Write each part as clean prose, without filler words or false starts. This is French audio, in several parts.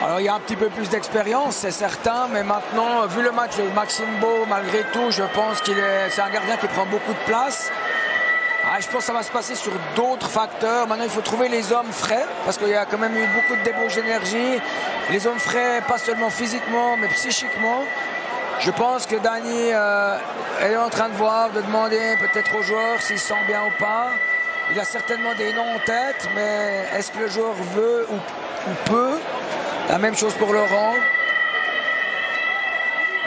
Alors il y a un petit peu plus d'expérience, c'est certain, mais maintenant, vu le match de Maxime Beau, malgré tout, je pense c'est un gardien qui prend beaucoup de place. Je pense que ça va se passer sur d'autres facteurs. Maintenant, il faut trouver les hommes frais, parce qu'il y a quand même eu beaucoup de débauche d'énergie. Les hommes frais, pas seulement physiquement, mais psychiquement. Je pense que Danny est en train de voir, de demander peut-être aux joueurs s'ils se sentent bien ou pas. Il a certainement des noms en tête, mais est-ce que le joueur veut ou peut? La même chose pour Laurent.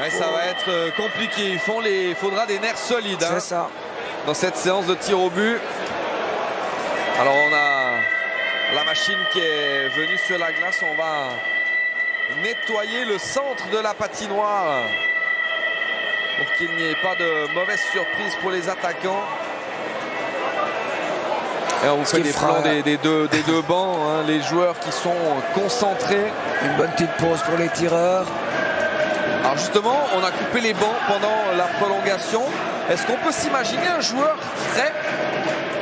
Ouais, ça va être compliqué. Il faudra des nerfs solides. C'est ça. Dans cette séance de tir au but. Alors on a la machine qui est venue sur la glace. On va nettoyer le centre de la patinoire pour qu'il n'y ait pas de mauvaise surprise pour les attaquants. Et on vous fait des plans des deux bancs, hein, les joueurs qui sont concentrés. Une bonne petite pause pour les tireurs. Alors justement, on a coupé les bancs pendant la prolongation. Est-ce qu'on peut s'imaginer un joueur frais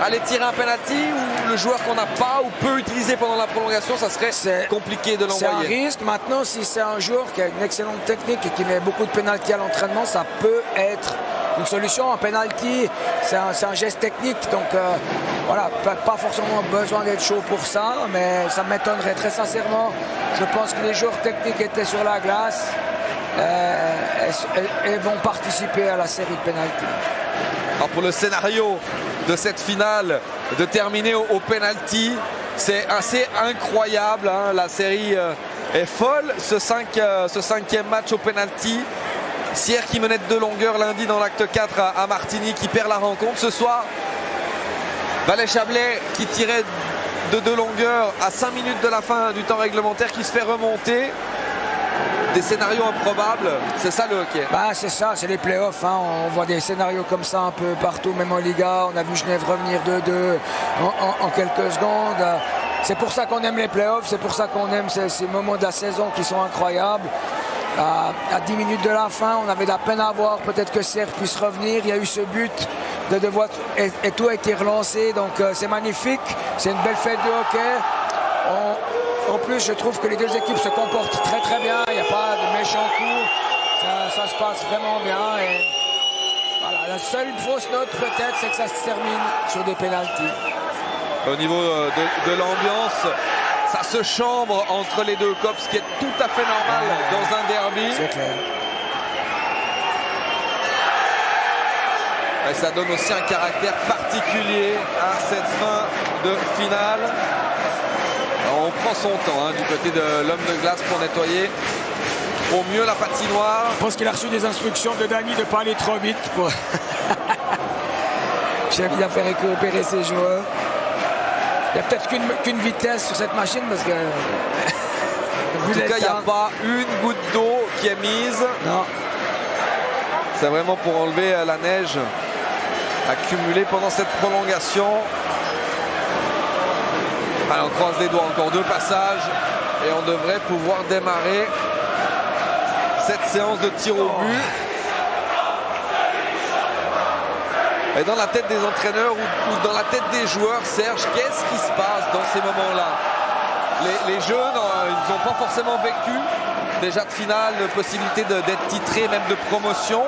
aller tirer un penalty, ou le joueur qu'on n'a pas ou peut utiliser pendant la prolongation, ça serait compliqué de l'envoyer? C'est un risque. Maintenant, si c'est un joueur qui a une excellente technique et qui met beaucoup de penalty à l'entraînement, ça peut être une solution. Un penalty, c'est un geste technique, donc voilà, pas forcément besoin d'être chaud pour ça, mais ça m'étonnerait très sincèrement. Je pense que les joueurs techniques étaient sur la glace et vont participer à la série de penalty. Alors pour le scénario de cette finale, de terminer au penalty, c'est assez incroyable, hein. La série est folle, ce cinquième match au penalty. Sierre qui menait de 2 longueurs lundi dans l'acte 4 à Martigny, qui perd la rencontre. Ce soir, Valais-Chablais qui tirait de 2 longueurs à 5 minutes de la fin du temps réglementaire, qui se fait remonter. Des scénarios improbables, c'est ça le hockey? C'est ça, c'est les playoffs, hein. On voit des scénarios comme ça un peu partout, même en Liga. On a vu Genève revenir 2-2 en quelques secondes. C'est pour ça qu'on aime les playoffs, c'est pour ça qu'on aime ces moments de la saison qui sont incroyables. À 10 minutes de la fin, on avait de la peine à voir peut-être que Sierre puisse revenir. Il y a eu ce but de devoir et tout a été relancé, donc c'est magnifique, c'est une belle fête de hockey. En plus, je trouve que les deux équipes se comportent très très bien. Il n'y a pas de méchants coups. Ça se passe vraiment bien. Et voilà, la seule fausse note peut-être, c'est que ça se termine sur des pénaltys. Au niveau de l'ambiance, ça se chambre entre les deux cops, ce qui est tout à fait normal dans un derby. C'est clair. Et ça donne aussi un caractère particulier à cette fin de finale. Alors on prend son temps, hein, du côté de l'homme de glace pour nettoyer au mieux la patinoire. Je pense qu'il a reçu des instructions de Danny de ne pas aller trop vite. J'aime bien faire coopérer ses joueurs. Il n'y a peut-être qu'une vitesse sur cette machine parce que... En tout cas, il n'y a pas une goutte d'eau qui est mise. Non. C'est vraiment pour enlever la neige accumulée pendant cette prolongation. Allez, on croise les doigts, encore 2 passages et on devrait pouvoir démarrer cette séance de tir au but. Et dans la tête des entraîneurs ou dans la tête des joueurs, Serge, qu'est-ce qui se passe dans ces moments-là? Les jeunes, ils n'ont pas forcément vécu déjà de finale, de possibilité d'être titrés, même de promotion.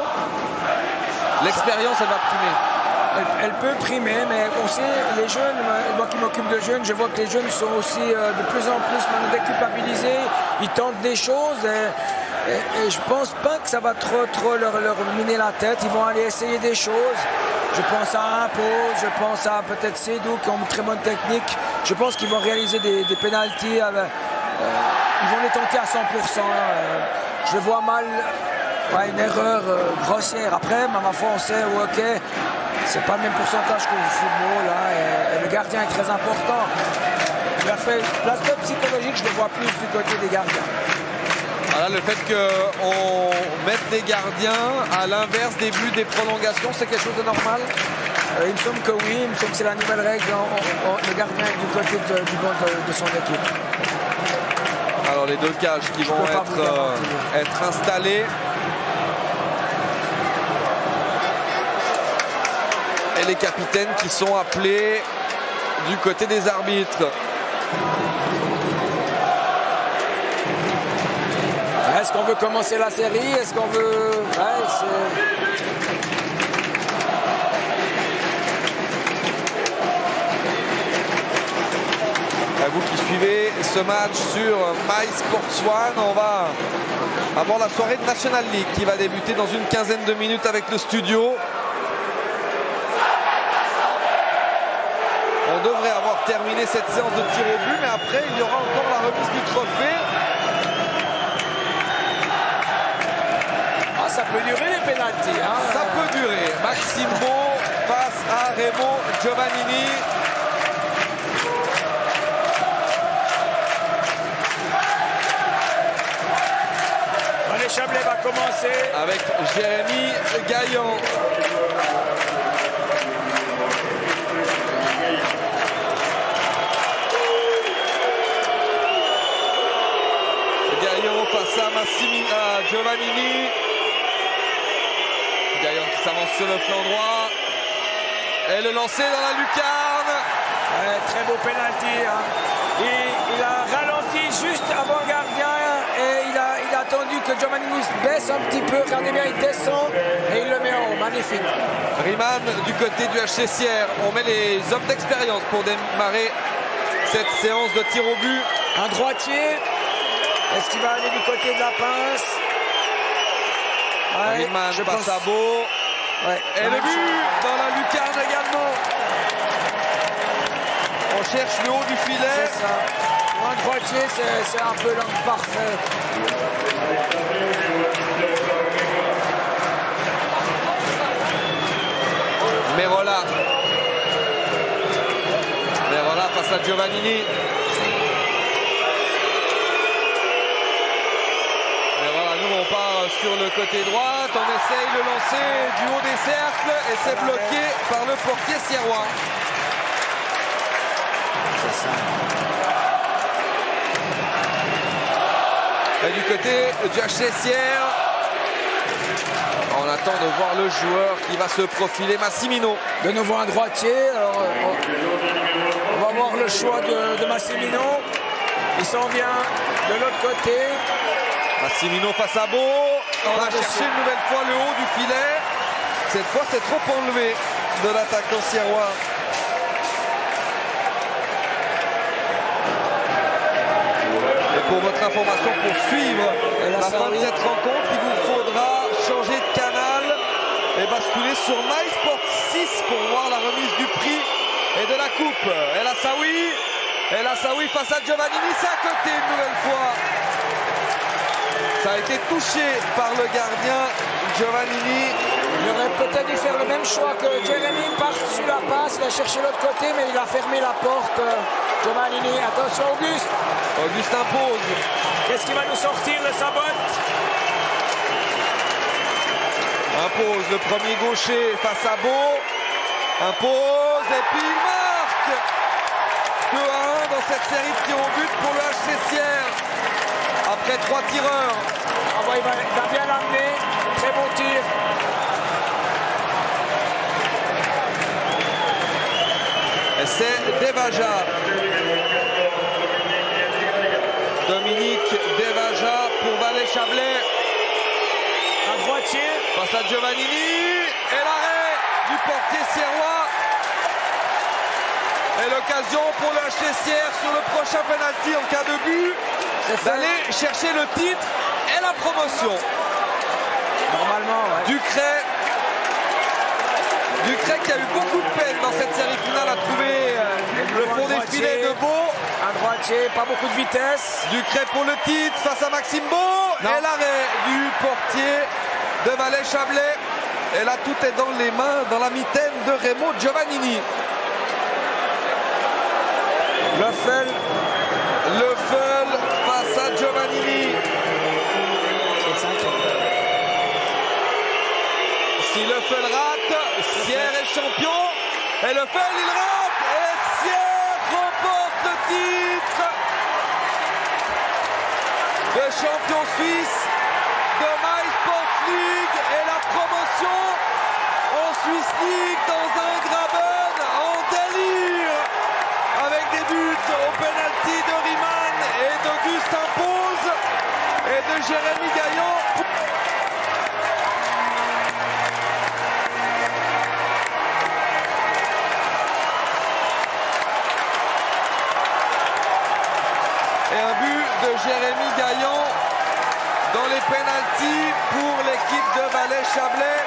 L'expérience, elle va primer. Elle peut primer, mais on sait, les jeunes, moi qui m'occupe de jeunes, je vois que les jeunes sont aussi de plus en plus déculpabilisés. Ils tentent des choses et je pense pas que ça va trop leur miner la tête. Ils vont aller essayer des choses. Je pense à Impose, je pense à peut-être Sédou qui ont une très bonne technique. Je pense qu'ils vont réaliser des pénaltys. Ils vont les tenter à 100%. Je vois mal une erreur grossière. Après, ma foi, on sait, ok, c'est pas le même pourcentage qu'au football. Et le gardien est très important. L'aspect psychologique, je le vois plus du côté des gardiens. Voilà, le fait qu'on mette des gardiens à l'inverse des buts des prolongations, c'est quelque chose de normal? Il me semble que oui, il me semble que c'est la nouvelle règle. Le gardien est du côté du banc de son équipe. Alors les 2 cages qui vont être installées. Et les capitaines qui sont appelés du côté des arbitres. Est-ce qu'on veut commencer la série? Est-ce qu'on veut... À vous qui suivez ce match sur MySports1, on va avoir la soirée de National League qui va débuter dans une quinzaine de minutes avec le studio. On devrait avoir terminé cette séance de tir au but, mais après il y aura encore la remise du trophée. Ah, ça peut durer les pénaltys. Hein. Ça peut durer. Maxime Beau face à Raymond Giovannini. Allez, Chablais va commencer. Avec Jérémy Gaillan. Gaillan face à Giovannini. Gaillan qui s'avance sur le flanc droit. Et le lancer dans la lucarne. Très beau pénalty. Hein. Il a ralenti juste avant le gardien et il a attendu que Giovannini baisse un petit peu. Regardez bien, il descend et il le met en haut. Magnifique. Riemann du côté du HC Sierre. On met les hommes d'expérience pour démarrer cette séance de tir au but. Un droitier. Est-ce qu'il va aller du côté de la pince? Riemann passe à Beau. Ouais. Et le but dans la lucarne également. On cherche le haut du filet. C'est ça. Pour un droitier, c'est un peu l'angle parfait. Merola face à Giovannini. On part sur le côté droit, on essaye de lancer du haut des cercles et c'est bloqué par le portier sierrois. Et du côté du HC Sierre, on attend de voir le joueur qui va se profiler, Massimino. De nouveau un droitier, alors on va voir le choix de Massimino. Il s'en vient de l'autre côté. Massimino face à Beau. On va chercher une nouvelle fois le haut du filet. Cette fois, c'est trop enlevé de l'attaquant sierrois. Et pour votre information, pour suivre la fin de cette rencontre, il vous faudra changer de canal et basculer sur MySports 6 pour voir la remise du prix et de la coupe. El Assaoui face à Giovannini, c'est à côté une nouvelle fois. Ça a été touché par le gardien Giovannini. Il aurait peut-être dû faire le même choix que Jérémy, par-dessus la passe, il a cherché l'autre côté, mais il a fermé la porte. Giovannini, attention Auguste. Auguste impose. Qu'est-ce qu'il va nous sortir de sa botte? Impose le premier gaucher face à Beau. Impose et puis il marque. 2-1 dans cette série de tirs au but pour le HC Sierre. Après 3 tireurs. Ah bah, il va bien l'amener. Très bon tir. Et c'est Devaja. Dominique Devaja pour Valais Chablais. Un droitier. Face à Giovannini. Et l'arrêt du portier sierrois. Et l'occasion pour le HC Sierre sur le prochain penalty en cas de but d'aller chercher le titre et la promotion. Normalement, ouais. Ducret qui a eu beaucoup de peine dans cette série finale à trouver le fond des filets de Beau. Un droitier, pas beaucoup de vitesse. Ducret pour le titre face à Maxime Beau. Et l'arrêt du portier de Valais Chablais. Et là, tout est dans les mains, dans la mitaine de Raymond Giovannini. Leffel face à Giovannini. Si Leffel rate, Sierre est champion. Et Leffel, il rate. Et Sierre remporte le titre de champion suisse de MySports League et la promotion en Swiss League dans un Graben en délire. Avec des buts au penalty de Riemann et d'Auguste impose. Et et de Jérémy Gaillon. Et un but de Jérémy Gaillon dans les pénaltys pour l'équipe de Valais-Chablais.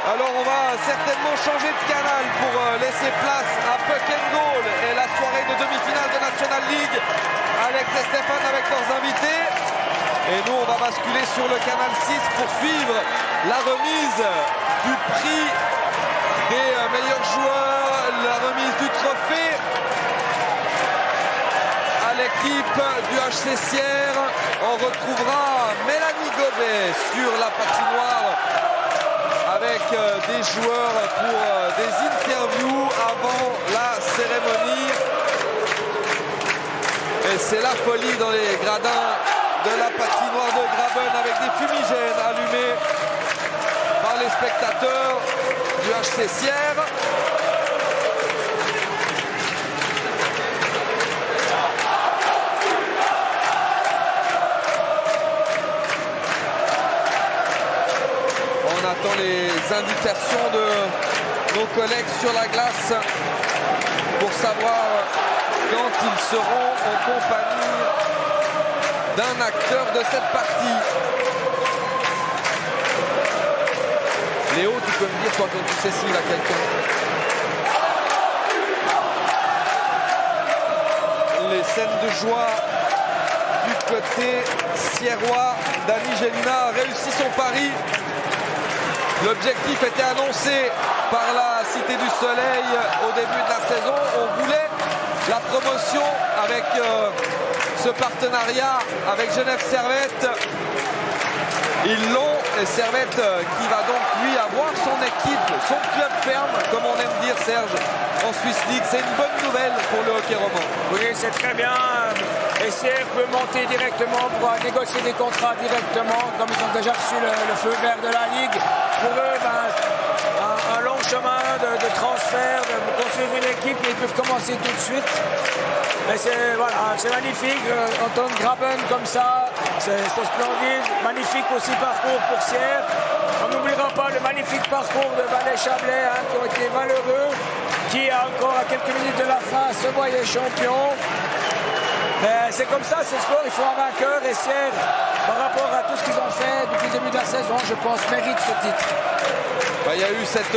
Alors on va certainement changer de canal pour laisser place à Puck and Goal et la soirée de demi-finale de National League. Alex et Stéphane avec leurs invités. Et nous on va basculer sur le canal 6 pour suivre la remise du prix des meilleurs joueurs, la remise du trophée à l'équipe du HC Sierre. On retrouvera Mélanie Gobet sur la patinoire avec des joueurs pour des interviews avant la cérémonie. Et c'est la folie dans les gradins de la patinoire de Graben avec des fumigènes allumés par les spectateurs du HC Sierre. On attend les indications de nos collègues sur la glace pour savoir quand ils seront en compagnie d'un acteur de cette partie. Léo, tu peux me dire toi quand tu sais s'il a quelqu'un. Les scènes de joie du côté sierrois. Dani Gélina a réussi son pari. L'objectif était annoncé par la Cité du Soleil au début de la saison. On voulait la promotion avec ce partenariat avec Genève Servette. Ils l'ont, et Servette qui va donc lui avoir son équipe, son club ferme, comme on aime dire Serge, en Swiss League. C'est une bonne nouvelle pour le hockey roman. Oui, c'est très bien. Et Sierre peut monter directement pour négocier des contrats directement, comme ils ont déjà reçu le feu vert de la Ligue. Pour eux, un long chemin de transfert, de construire une équipe, ils peuvent commencer tout de suite. Et c'est magnifique, entendre Graben comme ça, c'est splendide. Magnifique aussi parcours pour Sierre. On n'oubliera pas le magnifique parcours de Valais-Chablais, qui ont été valeureux, qui encore à quelques minutes de la fin se voyait champion. C'est comme ça, c'est sport, il faut un vainqueur. Et Sierre, par rapport à tout ce qu'ils ont fait depuis le début de la saison, je pense, mérite ce titre. Il y a eu cette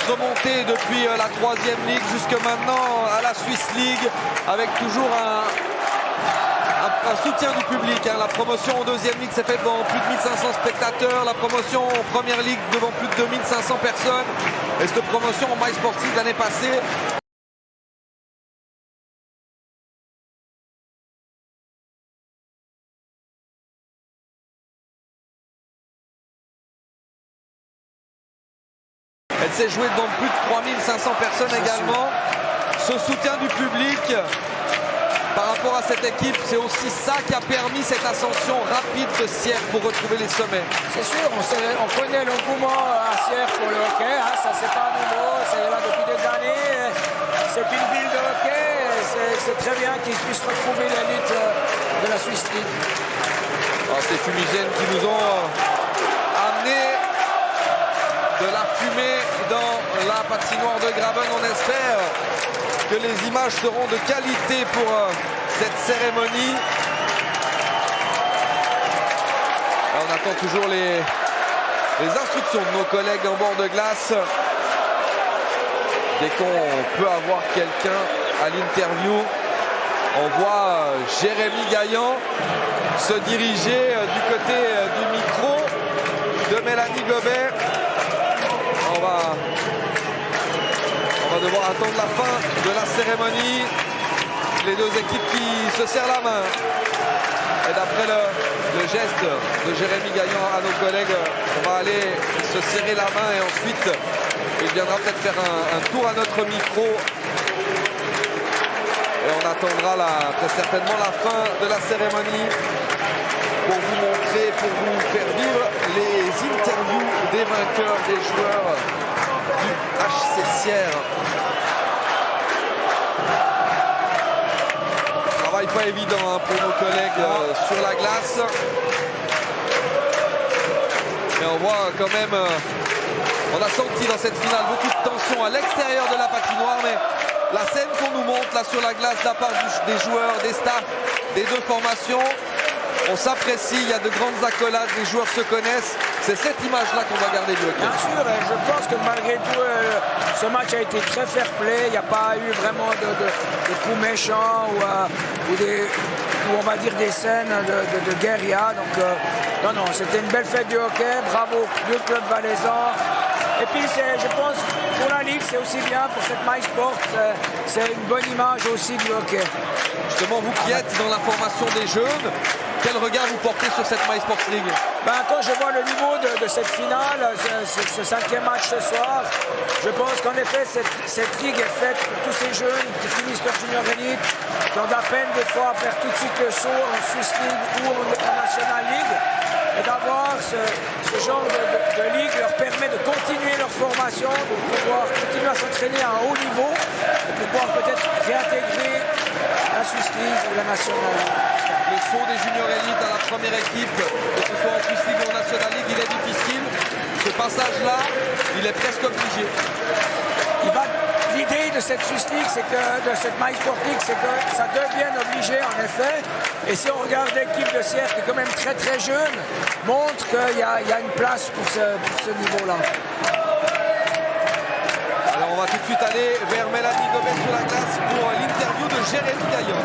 remontée depuis la 3e ligue jusque maintenant à la Swiss League, avec toujours un soutien du public. La promotion en 2e ligue s'est faite devant plus de 1500 spectateurs, la promotion en 1re ligue devant plus de 2500 personnes, et cette promotion en maille sportive l'année passée. Elle s'est jouée devant plus de 3500 personnes également. Ce soutien du public par rapport à cette équipe, c'est aussi ça qui a permis cette ascension rapide de Sierre pour retrouver les sommets. C'est sûr, on connaît l'engouement à Sierre pour le hockey, ça c'est pas nouveau, c'est là depuis des années. C'est une ville de hockey, c'est très bien qu'ils puissent retrouver l'élite de la Swiss League. Alors, ces fumigènes qui nous ont amené de la fumée dans la patinoire de Graben. On espère que les images seront de qualité pour cette cérémonie. On attend toujours les instructions de nos collègues en bord de glace. Dès qu'on peut avoir quelqu'un à l'interview, on voit Jérémy Gaillon se diriger du côté du micro de Mélanie Gobet. On va devoir attendre la fin de la cérémonie. Les deux équipes qui se serrent la main. Et d'après le geste de Jérémy Gaillon à nos collègues, on va aller se serrer la main et ensuite il viendra peut-être faire un tour à notre micro. Et on attendra très certainement la fin de la cérémonie pour vous montrer, pour vous faire vivre les interviews des vainqueurs, des joueurs du HC Sierre. Travail pas évident pour nos collègues sur la glace. glace. Et on voit quand même, on a senti dans cette finale beaucoup de tension à l'extérieur de la patinoire, mais la scène qu'on nous montre là sur la glace de la part des joueurs, des staffs, des deux formations, on s'apprécie, il y a de grandes accolades, les joueurs se connaissent. C'est cette image-là qu'on va garder du hockey. Bien sûr, je pense que malgré tout, ce match a été très fair-play. Il n'y a pas eu vraiment de coups méchants ou on va dire des scènes de guérilla. Donc, non, c'était une belle fête du hockey. Bravo aux deux clubs valaisans. Et puis, je pense, pour la Ligue, c'est aussi bien pour cette MySport. C'est une bonne image aussi du hockey. Justement, vous qui êtes dans la formation des jeunes, quel regard vous portez sur cette MySports League? Quand je vois le niveau de cette finale, ce 5e match ce soir, je pense qu'en effet, cette ligue est faite pour tous ces jeunes qui finissent leur junior élite, qui ont de la peine des fois à faire tout de suite le saut en Swiss League ou en National League. Et d'avoir ce genre de ligue leur permet de continuer leur formation, de pouvoir continuer à s'entraîner à un haut niveau, de pouvoir peut-être réintégrer la Swiss League ou la National League. Le saut des juniors élites à la première équipe, que ce soit en Swiss League ou en National League, il est difficile. Ce passage-là, il est presque obligé. L'idée de cette Swiss League, de cette MySport League, c'est que ça devienne obligé en effet. Et si on regarde l'équipe de Sierre qui est quand même très très jeune, montre qu'il y a une place pour ce niveau-là. Alors on va tout de suite aller vers Mélanie Gobet sur la glace pour l'interview de Jérémy Gaillon.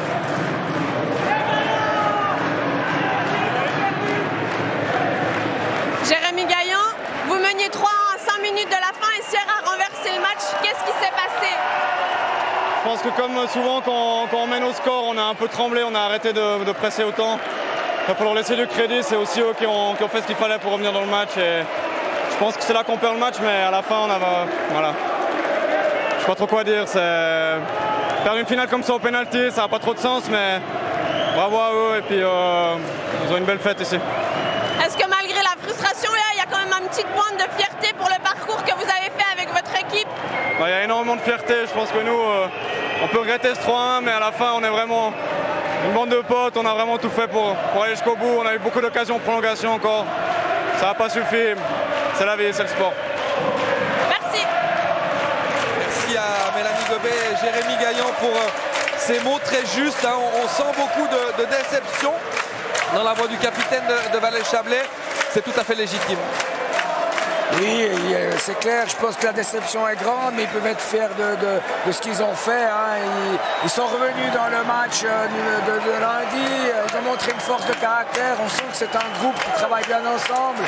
Jérémy Gaillon, vous meniez 3 à 5 minutes de la fin et Sierre a renversé le match. Qu'est-ce qui s'est passé? Je pense que comme souvent quand on mène au score, on a un peu tremblé, on a arrêté de presser autant. Il faut leur laisser du crédit, c'est aussi eux qui ont fait ce qu'il fallait pour revenir dans le match. Et je pense que c'est là qu'on perd le match, mais à la fin, voilà. Je sais pas trop quoi dire. Perdre une finale comme ça au penalty, ça n'a pas trop de sens, mais bravo à eux et puis ils ont une belle fête ici. Est-ce que malgré la frustration, là, il y a quand même une petite pointe de fierté pour le parcours que vous avez fait avec votre équipe? Il y a énormément de fierté. Je pense que nous, on peut regretter ce 3-1, mais à la fin, on est vraiment une bande de potes. On a vraiment tout fait pour aller jusqu'au bout. On a eu beaucoup d'occasions de prolongation encore. Ça n'a pas suffi. C'est la vie, c'est le sport. Merci. Merci à Mélanie Gobet et Jérémy Gaillon pour ces mots très justes. On sent beaucoup de déception dans la voix du capitaine de Valais-Chablais. C'est tout à fait légitime. Oui, c'est clair, je pense que la déception est grande, mais ils peuvent être fiers de ce qu'ils ont fait. Ils sont revenus dans le match de lundi, ils ont montré une force de caractère, on sent que c'est un groupe qui travaille bien ensemble.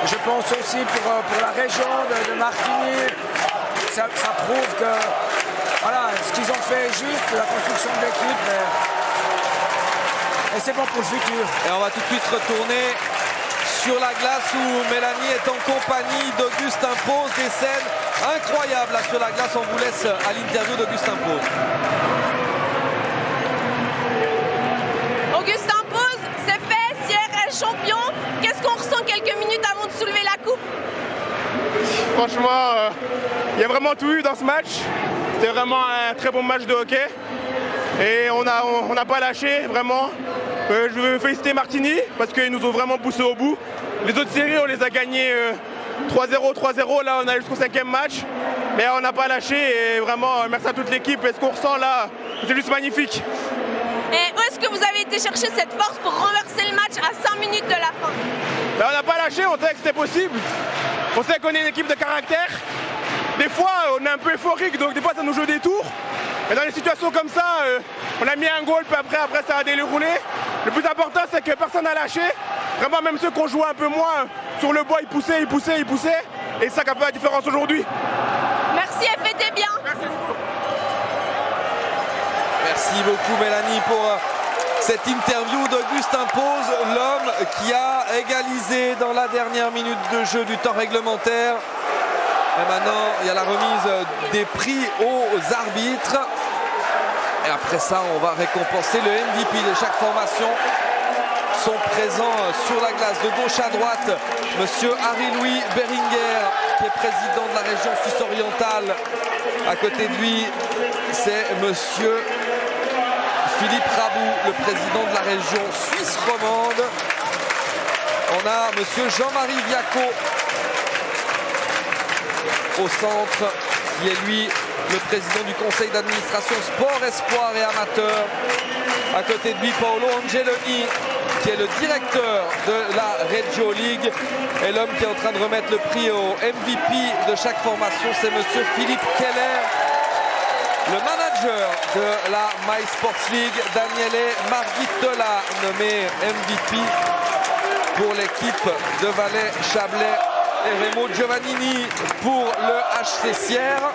Je pense aussi pour la région de Martigny, ça prouve que voilà, ce qu'ils ont fait est juste, la construction de l'équipe, et c'est bon pour le futur. Et on va tout de suite retourner sur la glace où Mélanie est en compagnie d'Augustin Pose. Des scènes incroyables là sur la glace. On vous laisse à l'interview d'Augustin Pose. Augustin Pose, c'est fait, Sierre est champion. Qu'est-ce qu'on ressent quelques minutes avant de soulever la coupe? Franchement, il y a vraiment tout eu dans ce match. C'était vraiment un très bon match de hockey. Et on n'a pas lâché, vraiment. Je veux féliciter Martigny parce qu'ils nous ont vraiment poussé au bout. Les autres séries, on les a gagnés 3-0, 3-0. Là, on a jusqu'au 5e match. Mais on n'a pas lâché. Et vraiment, merci à toute l'équipe. Et ce qu'on ressent là, c'est juste magnifique. Et où est-ce que vous avez été chercher cette force pour renverser le match à 5 minutes de la fin? Ben, on n'a pas lâché, on savait que c'était possible. On sait qu'on est une équipe de caractère. Des fois, on est un peu euphorique, donc des fois, ça nous joue des tours. Mais dans les situations comme ça, on a mis un goal, puis après ça a déroulé. Le plus important, c'est que personne n'a lâché. Vraiment, même ceux qui ont joué un peu moins sur le bois, ils poussaient. Et c'est ça qui a fait la différence aujourd'hui. Merci et fêtez bien. Merci beaucoup Mélanie pour cette interview d'Augustin Pose, l'homme qui a égalisé dans la dernière minute de jeu du temps réglementaire. Et maintenant, il y a la remise des prix aux arbitres. Et après ça, on va récompenser le MVP de chaque formation. Sont présents sur la glace de gauche à droite, monsieur Harry-Louis Beringer, qui est président de la région Suisse-Orientale. À côté de lui, c'est monsieur Philippe Rabou, le président de la région suisse romande. On a monsieur Jean-Marie Viaco au centre, qui est lui le président du conseil d'administration sport, espoir et amateur. À côté de lui, Paolo Angeloni, qui est le directeur de la Reggio League. Et l'homme qui est en train de remettre le prix au MVP de chaque formation, c'est monsieur Philippe Keller. Le manager de la My Sports League, Daniele Margitola, nommé MVP pour l'équipe de Valais-Chablais, et Remo Giovannini pour le HC Sierre.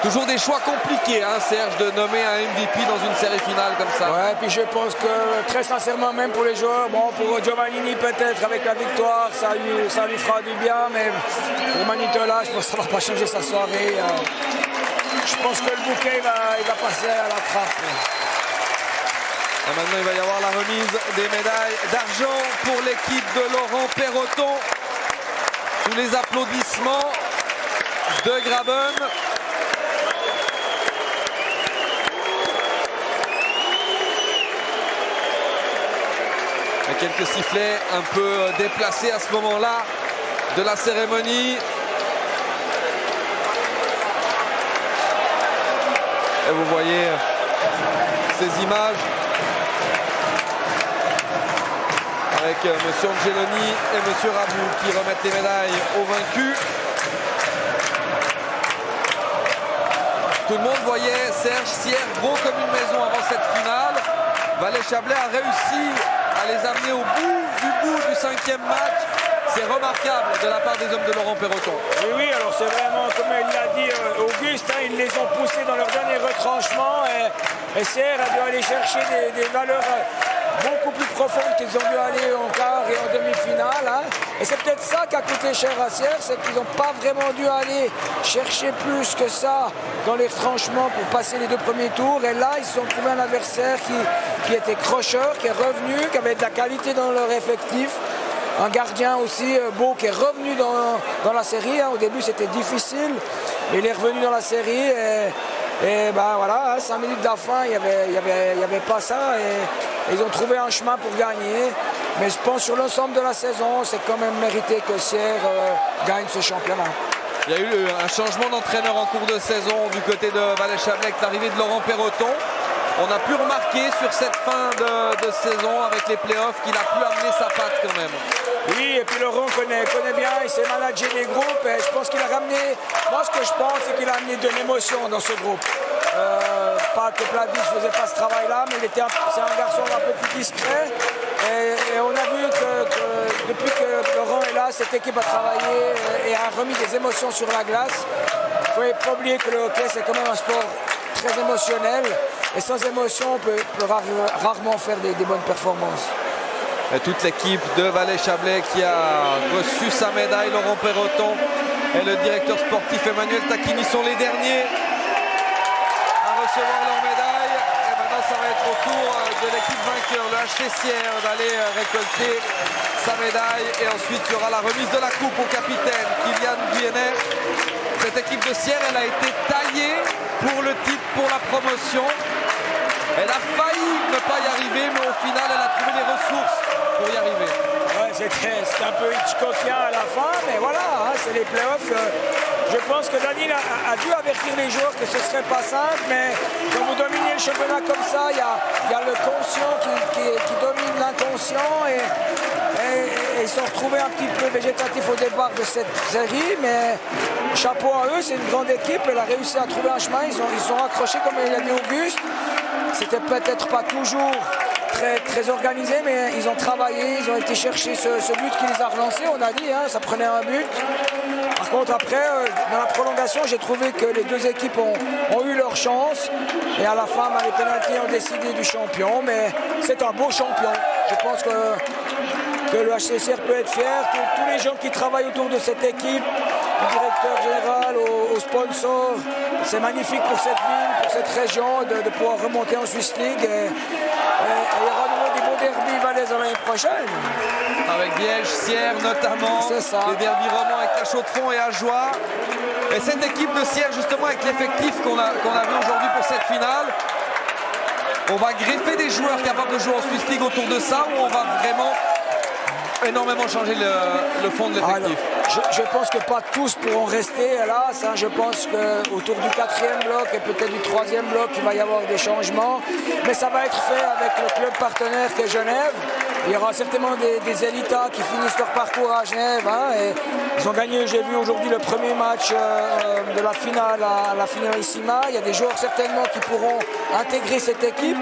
Toujours des choix compliqués, hein, Serge, de nommer un MVP dans une série finale comme ça. Ouais, puis je pense que très sincèrement, même pour les joueurs, bon, pour Giovannini peut-être avec la victoire, ça lui fera du bien, mais pour Manitola, je pense que ça ne va pas changer sa soirée. Je pense que le bouquet il va passer à la trappe. Et maintenant, il va y avoir la remise des médailles d'argent pour l'équipe de Laurent Perroton. Sous les applaudissements de Graben. Quelques sifflets un peu déplacés à ce moment-là de la cérémonie. Et vous voyez ces images avec M. Angeloni et M. Rabou qui remettent les médailles aux vaincus. Tout le monde voyait Serge Sierre gros comme une maison avant cette finale. Valais-Chablais a réussi à les amener au bout du cinquième match. C'est remarquable de la part des hommes de Laurent Perroton. Oui, alors c'est vraiment, comme il l'a dit Auguste, hein, ils les ont poussés dans leur dernier retranchement et Sierre a dû aller chercher des valeurs beaucoup plus profondes qu'ils ont dû aller en quart et en demi-finale. Hein. Et c'est peut-être ça qui a coûté cher à Sierre, c'est qu'ils n'ont pas vraiment dû aller chercher plus que ça dans les retranchements pour passer les deux premiers tours. Et là, ils se sont trouvés un adversaire qui était crocheur, qui est revenu, qui avait de la qualité dans leur effectif. Un gardien aussi beau qui est revenu dans la série. Hein. Au début, c'était difficile, mais il est revenu dans la série. Et ben voilà, 5 minutes de la fin, il y avait pas ça. Et ils ont trouvé un chemin pour gagner. Mais je pense sur l'ensemble de la saison, c'est quand même mérité que Sierre gagne ce championnat. Il y a eu un changement d'entraîneur en cours de saison du côté de Valais-Chablais avec l'arrivée de Laurent Perroton. On a pu remarquer sur cette fin de saison avec les playoffs qu'il a pu amener sa patte quand même. Oui, et puis Laurent connaît bien, il s'est managé des groupes et je pense qu'il a ramené, moi ce que je pense c'est qu'il a amené de l'émotion dans ce groupe. Pas que Plavich ne faisait pas ce travail-là, mais c'est un garçon un peu plus discret. Et on a vu que depuis que Laurent est là, cette équipe a travaillé et a remis des émotions sur la glace. Il ne faut pas oublier que le hockey c'est quand même un sport très émotionnel. Et sans émotion, on peut rarement faire des bonnes performances. Et toute l'équipe de Valais-Chablais qui a reçu sa médaille, Laurent Perroton et le directeur sportif Emmanuel Tacchini sont les derniers à recevoir leur médaille. Et maintenant, ça va être au tour de l'équipe vainqueur, le HC Sierre, d'aller récolter sa médaille. Et ensuite, il y aura la remise de la coupe au capitaine Kylian Guyenet. Cette équipe de Sierre, elle a été taillée pour le titre, pour la promotion. Elle a failli ne pas y arriver, mais au final, elle a trouvé les ressources pour y arriver. Ouais, c'est un peu Hitchcockien à la fin, mais voilà, hein, c'est les playoffs. Je pense que Daniel a dû avertir les joueurs que ce ne serait pas simple, mais quand vous dominez le championnat comme ça, il y a le conscient qui domine l'inconscient et ils se sont retrouvés un petit peu végétatifs au départ de cette série, mais chapeau à eux, c'est une grande équipe, elle a réussi à trouver un chemin, ils sont accrochés comme il a dit Auguste. C'était peut-être pas toujours très organisé, mais ils ont travaillé, ils ont été chercher ce but qui les a relancés, on a dit, hein, ça prenait un but. Par contre, après, dans la prolongation, j'ai trouvé que les deux équipes ont eu leur chance. Et à la fin, les pénaltys ont décidé du champion, mais c'est un beau champion. Je pense que le HC Sierre peut être fier, tous les gens qui travaillent autour de cette équipe, au directeur général, aux sponsors. C'est magnifique pour cette ville, pour cette région de pouvoir remonter en Swiss League. Et il y aura de nouveau des beaux derbys valaises l'année prochaine. Avec Liège, Sierre notamment. C'est ça. Les derbys romans avec la Chaux-de-Fonds et Ajoie. Et cette équipe de Sierre, justement, avec l'effectif qu'on a vu aujourd'hui pour cette finale, on va greffer des joueurs capables de jouer en Swiss League autour de ça, ou on va vraiment énormément changer le fond de l'effectif? Je pense que pas tous pourront rester, hélas. Je pense qu'autour du 4e bloc et peut-être du 3e bloc, il va y avoir des changements. Mais ça va être fait avec le club partenaire qui est Genève. Il y aura certainement des élitas qui finissent leur parcours à Genève. Et ils ont gagné, j'ai vu aujourd'hui, le premier match de la finale à la finalissima. Il y a des joueurs certainement qui pourront intégrer cette équipe.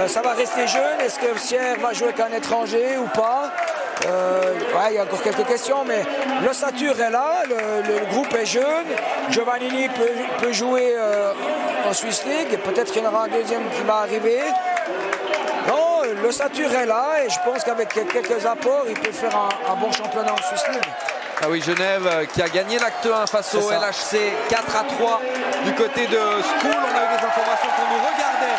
Ça va rester jeune. Est-ce que Sierre va jouer qu'un étranger ou pas? Il y a encore quelques questions, mais l'ossature est là, le groupe est jeune. Giovannini peut jouer en Swiss League, peut-être qu'il y en aura un deuxième qui va arriver. Non, l'ossature est là et je pense qu'avec quelques apports, il peut faire un bon championnat en Swiss League. Ah oui, Genève qui a gagné l'acte 1 face au LHC 4-3 du côté de School. On a eu des informations qu'on nous regardait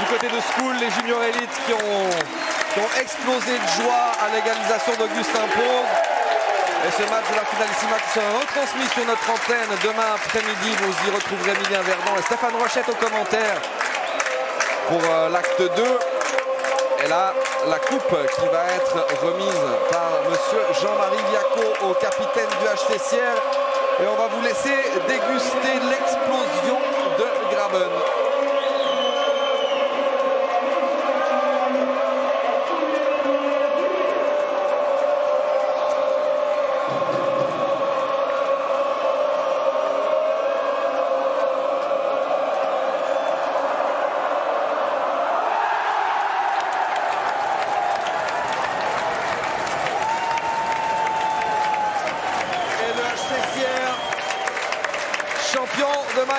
du côté de School, les juniors élites qui ont explosé de joie à l'égalisation d'Augustin Pause. Et ce match de la finalissima qui sera retransmis sur notre antenne demain après-midi. Vous y retrouverez Emilien Verdon et Stéphane Rochette aux commentaires pour l'acte 2. Et là, la coupe qui va être remise par monsieur Jean-Marie Viaco au capitaine du HC Sierre. Et on va vous laisser déguster l'explosion de Graben.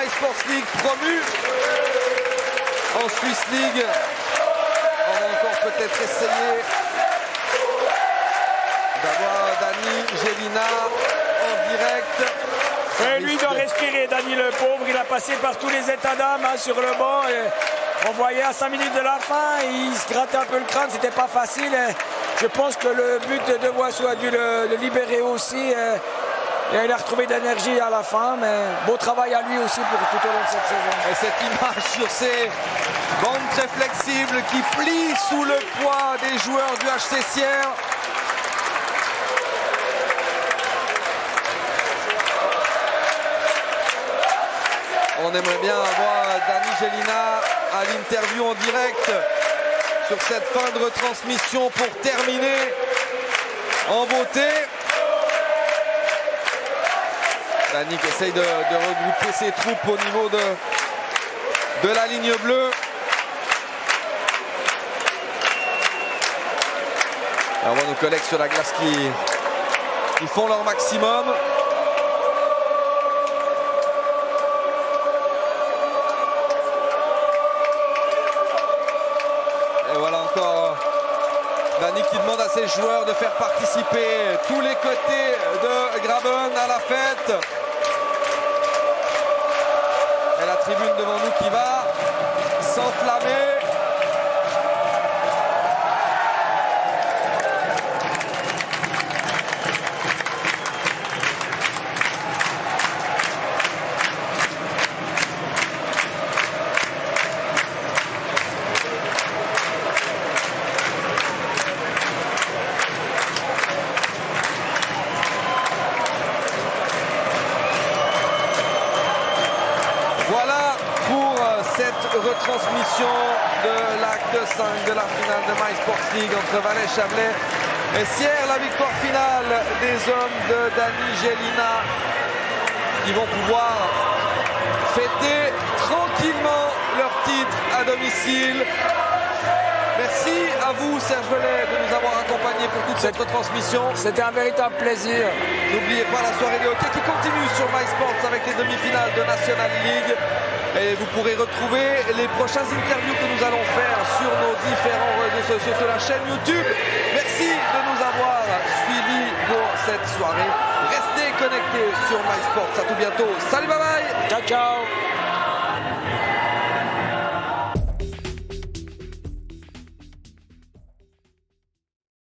Sports League promu en Swiss League. On va encore peut-être essayer d'avoir Dani Gélina en direct. Et lui doit respirer, Dani le pauvre. Il a passé par tous les états d'âme sur le banc. Et on voyait à 5 minutes de la fin, il se grattait un peu le crâne, c'était pas facile. Et je pense que le but de Devoiseau a dû le libérer aussi. Et il a retrouvé d'énergie à la fin, mais beau travail à lui aussi pour tout au long de cette saison. Et cette image sur ces bandes très flexibles qui plient sous le poids des joueurs du HC Sierre. On aimerait bien avoir Dani Gélina à l'interview en direct sur cette fin de retransmission pour terminer en beauté. Dani qui essaye de regrouper ses troupes au niveau de la ligne bleue. Alors, on voit nos collègues sur la glace qui font leur maximum. Et voilà encore Dani qui demande à ses joueurs de faire participer tous les côtés de Graben à la fête. Et la tribune devant nous qui va s'enflammer. Retransmission de l'acte 5 de la finale de MySports League entre Valais-Chablais et Sierre. La victoire finale des hommes de Dani Gélina qui vont pouvoir fêter tranquillement leur titre à domicile. Merci à vous Serge Velay de nous avoir accompagnés pour toute cette retransmission. C'était un véritable plaisir. N'oubliez pas la soirée de hockey qui continue sur MySports avec les demi-finales de National League. Et vous pourrez retrouver les prochaines interviews que nous allons faire sur nos différents réseaux sociaux, sur la chaîne YouTube. Merci de nous avoir suivis pour cette soirée. Restez connectés sur MySports. À tout bientôt. Salut, bye bye. Ciao, ciao.